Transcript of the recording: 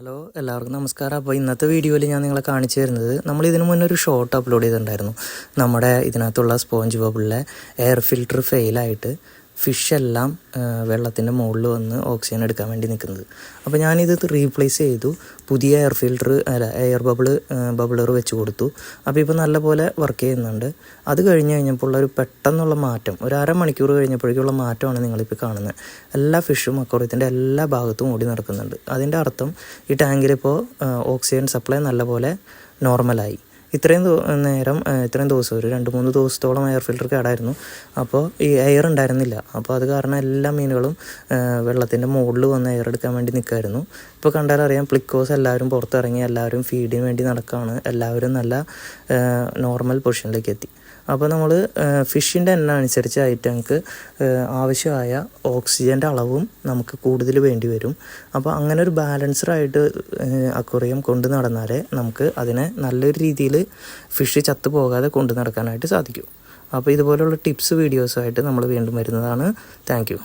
Hello എല്ലാവർക്കും നമസ്കാരം. അപ്പോൾ ഇന്നത്തെ വീഡിയോയിൽ ഞാൻ നിങ്ങളെ കാണിച്ചു തരുന്നത് നമ്മൾ ഇതിനു മുന്നേ ഒരു ഷോർട്ട് അപ്ലോഡ് ചെയ്തിട്ടുണ്ടായിരുന്നു. നമ്മുടെ ഇതിനകത്തുള്ള സ്പോഞ്ച് ബബിളിലെ എയർ ഫിൽറ്റർ ഫെയിലായിട്ട് ഫിഷെല്ലാം വെള്ളത്തിൻ്റെ മുകളിൽ വന്ന് ഓക്സിജൻ എടുക്കാൻ വേണ്ടി നിൽക്കുന്നത്. അപ്പോൾ ഞാനിത് റീപ്ലേസ് ചെയ്തു, പുതിയ എയർ ബബിളർ വെച്ച് കൊടുത്തു. അപ്പോൾ ഇപ്പോൾ നല്ലപോലെ വർക്ക് ചെയ്യുന്നുണ്ട്. അത് കഴിഞ്ഞ് കഴിഞ്ഞപ്പോൾ ഒരു പെട്ടെന്നുള്ള മാറ്റം, ഒരു അരമണിക്കൂർ കഴിഞ്ഞപ്പോഴേക്കുള്ള മാറ്റമാണ് നിങ്ങളിപ്പോൾ കാണുന്നത്. എല്ലാ ഫിഷും അക്വേറിയത്തിൻ്റെ എല്ലാ ഭാഗത്തും ഓടി നടക്കുന്നുണ്ട്. അതിൻ്റെ അർത്ഥം ഈ ടാങ്കിലിപ്പോൾ ഓക്സിജൻ സപ്ലൈ നല്ലപോലെ നോർമലായി. ഇത്രയും ദിവസം ഒരു 2-3 ദിവസത്തോളം എയർ ഫിൽറ്റർ കേടായിരുന്നു. അപ്പോൾ ഈ എയർ ഉണ്ടായിരുന്നില്ല. അപ്പോൾ അത് കാരണം എല്ലാ മീനുകളും വെള്ളത്തിൻ്റെ മുകളിൽ വന്ന് എയർ എടുക്കാൻ വേണ്ടി നിൽക്കുമായിരുന്നു. ഇപ്പോൾ കണ്ടാലറിയാം, പ്ലിക്കോസ് എല്ലാവരും പുറത്തിറങ്ങി, എല്ലാവരും ഫീഡിന് വേണ്ടി നടക്കുകയാണ്. എല്ലാവരും നല്ല നോർമൽ പൊസിഷനിലേക്ക് എത്തി. അപ്പോൾ നമ്മൾ ഫിഷിൻ്റെ എണ്ണം അനുസരിച്ച് ഐറ്റങ്ങൾക്ക് ആവശ്യമായ ഓക്സിജൻ്റെ അളവും നമുക്ക് കൂടുതൽ വേണ്ടി വരും. അപ്പോൾ അങ്ങനെ ഒരു ബാലൻസ്ഡായിട്ട് അക്വേറിയം കൊണ്ട് നടന്നാലേ നമുക്ക് അതിനെ നല്ലൊരു രീതിയിൽ ഫിഷ് ചത്തു പോകാതെ കൊണ്ടു നടക്കാനായിട്ട് സാധിക്കും. അപ്പോൾ ഇതുപോലുള്ള ടിപ്സ് വീഡിയോസായിട്ട് നമ്മൾ വീണ്ടും വരുന്നതാണ്. Thank you.